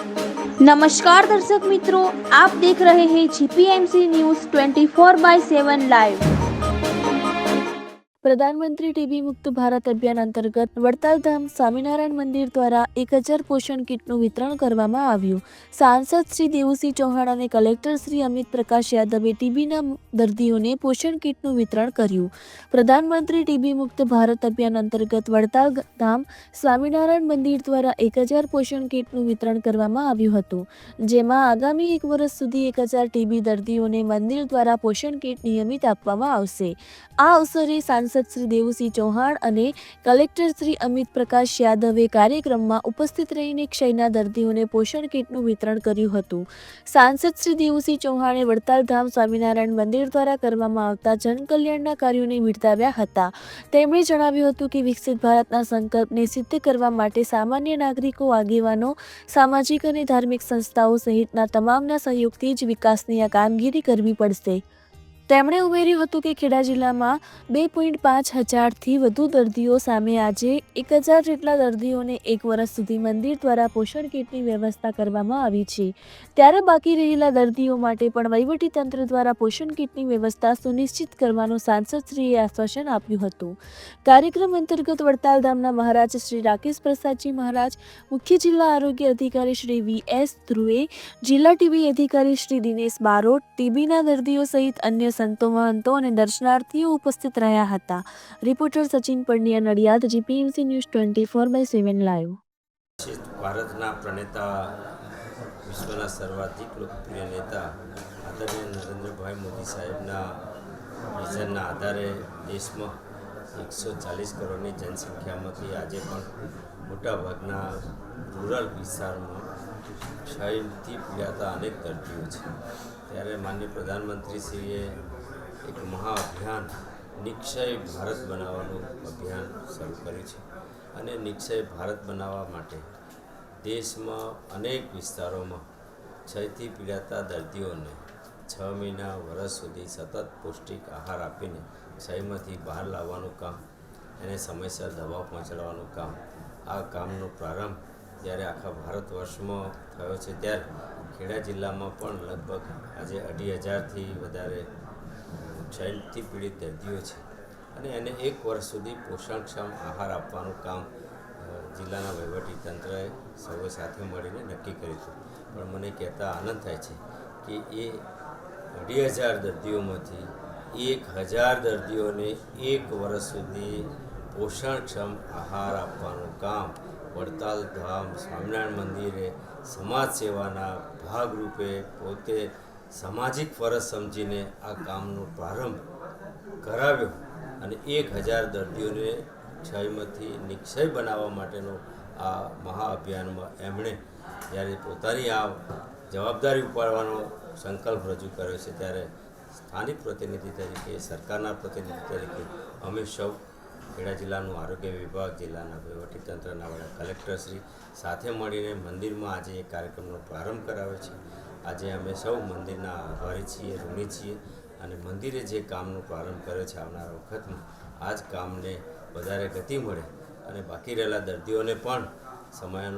नमस्कार दर्शक मित्रों, आप देख रहे हैं जीपीएमसी न्यूज़ 24/7 लाइव। प्रधानमंत्री टीबी मुक्त भारत અભિયાન અંતર્ગત વડતાલ ધામ સ્વામિનારાયણ મંદિર દ્વારા 1000 પોષણ કીટનું વિતરણ કરવામાં આવ્યું। સાંસદ શ્રી દેવુસિંહ ચૌહાણ અને કલેક્ટર શ્રી અમિત પ્રકાશ યાદવે ટીબીના દર્દીઓને પોષણ કીટનું વિતરણ કર્યું। પ્રધાનમંત્રી ટીબી મુક્ત ભારત અભિયાન અંતર્ગત વડતાલ ધામ સ્વામિનારાયણ મંદિર દ્વારા 1000 પોષણ કીટનું વિતરણ કરવામાં આવ્યું હતું, જેમાં આગામી 1 વર્ષ સુધી 1000 ટીબી દર્દીઓને મંદિર દ્વારા પોષણ કીટ નિયમિત આપવામાં આવશે। આ અવસરે સાંસદ શ્રી દેવુસિંહ ચૌહાણ અને કલેક્ટર શ્રી અમિત પ્રકાશ યાદવે કાર્યક્રમમાં ઉપસ્થિત રહીને ક્ષયના દર્દીઓને પોષણ કીટનું વિતરણ કર્યું હતું। સાંસદ શ્રી દેવુસિંહ ચૌહાણે વડતાલ ધામ સ્વામિનારાયણ મંદિર દ્વારા કરવામાં આવતા જનકલ્યાણના કાર્યોને બિરદાવ્યા હતા। તેમણે જણાવ્યું હતું કે વિકસિત ભારતના સંકલ્પને સિદ્ધ કરવા માટે સામાન્ય નાગરિકો, આગેવાનો, સામાજિક અને ધાર્મિક સંસ્થાઓ સહિતના તમામના સહયોગથી જ વિકાસની આ કામગીરી કરવી પડશે। તેમણે ઉમેર્યું હતું કે ખેડા જિલ્લામાં 2.5 હજારથી વધુ દર્દીઓ સામે આજે 1000 જેટલા દર્દીઓને 1 વર્ષ સુધી મંદિર દ્વારા પોષણ કીટની વ્યવસ્થા કરવામાં આવી છે, ત્યારે બાકી રહેલા દર્દીઓ માટે પણ વહીવટીતંત્ર દ્વારા પોષણ કીટની વ્યવસ્થા સુનિશ્ચિત કરવાનું સાંસદશ્રીએ આશ્વાસન આપ્યું હતું। કાર્યક્રમ અંતર્ગત વડતાલ ધામના મહારાજ શ્રી રાકેશ પ્રસાદજી મહારાજ, મુખ્ય જિલ્લા આરોગ્ય અધિકારી શ્રી VS ધ્રુવે, જિલ્લા ટીબી અધિકારી શ્રી દિનેશ બારોટ, ટીબીના દર્દીઓ સહિત અન્ય સંતો, મહંતો અને દર્શનાર્થીઓ ઉપસ્થિત રહ્યા હતા। Reporter Sachin Pandya, Nadiad, GPMC news 24/7 live. ભારતના પ્રણેતા, વિશ્વના સર્વાધિક લોકપ્રિય નેતા આદરણીય નરેન્દ્રભાઈ મોદી સાહેબના વિઝનના આધારે દેશમાં 140 કરોડની જનસંખ્યામાંથી આજે પણ મોટાભાગના રૂરલ વિસ્તારમાં ક્ષયથી પીડાતા અનેક દર્દીઓ છે, ત્યારે માનનીય પ્રધાનમંત્રીશ્રીએ એક મહાઅભિયાન નિક્ષય ભારત બનાવવાનું અભિયાન શરૂ કર્યું છે અને નિક્ષય ભારત બનાવવા માટે દેશમાં અનેક વિસ્તારોમાં ક્ષયથી પીડાતા દર્દીઓને 6 મહિના, વર્ષ સુધી સતત પૌષ્ટિક આહાર આપીને ક્ષયમાંથી બહાર લાવવાનું કામ, એને સમયસર દવા પહોંચાડવાનું કામ, આ કામનો પ્રારંભ જ્યારે આખા ભારત વર્ષમાં થયો છે, ત્યારે ખેડા જિલ્લામાં પણ લગભગ આજે 2500થી વધારે ક્ષયથી પીડિત દર્દીઓ છે અને એને 1 વર્ષ સુધી પોષણક્ષમ આહાર આપવાનું કામ જિલ્લાના વહીવટીતંત્રએ સૌએ સાથે મળીને નક્કી કર્યું હતું। પણ મને કહેતા આનંદ થાય છે કે એ 2500 દર્દીઓમાંથી 1000 દર્દીઓને 1 વર્ષ સુધી પોષણક્ષમ આહાર આપવાનું કામ વડતાલ ધામ સ્વામિનારાયણ મંદિરે સમાજ સેવાના ભાગરૂપે પોતે સામાજિક ફરજ સમજીને આ કામનો પ્રારંભ કરાવ્યો અને 1000 દર્દીઓને ક્ષયમાંથી નિક્ષય બનાવવા માટેનો આ મહાઅભિયાનમાં એમણે જ્યારે પોતાની આ જવાબદારી ઉપાડવાનો સંકલ્પ રજૂ કર્યો છે, ત્યારે સ્થાનિક પ્રતિનિધિ તરીકે, સરકારના પ્રતિનિધિ તરીકે અમે સૌ ખેડા જિલ્લાનું આરોગ્ય વિભાગ, જિલ્લાના વહીવટીતંત્રના વડા કલેક્ટરશ્રી સાથે મળીને મંદિરમાં આજે એ કાર્યક્રમનો પ્રારંભ કરાવ્યો છે। આજે અમે સૌ મંદિરના આભારી છીએ, ઋણી છીએ અને મંદિરે જે કામનો પ્રારંભ કર્યો છે, આવનારા વખતમાં આ જ કામને વધારે ગતિ મળે અને બાકી રહેલા દર્દીઓને પણ સમયાનું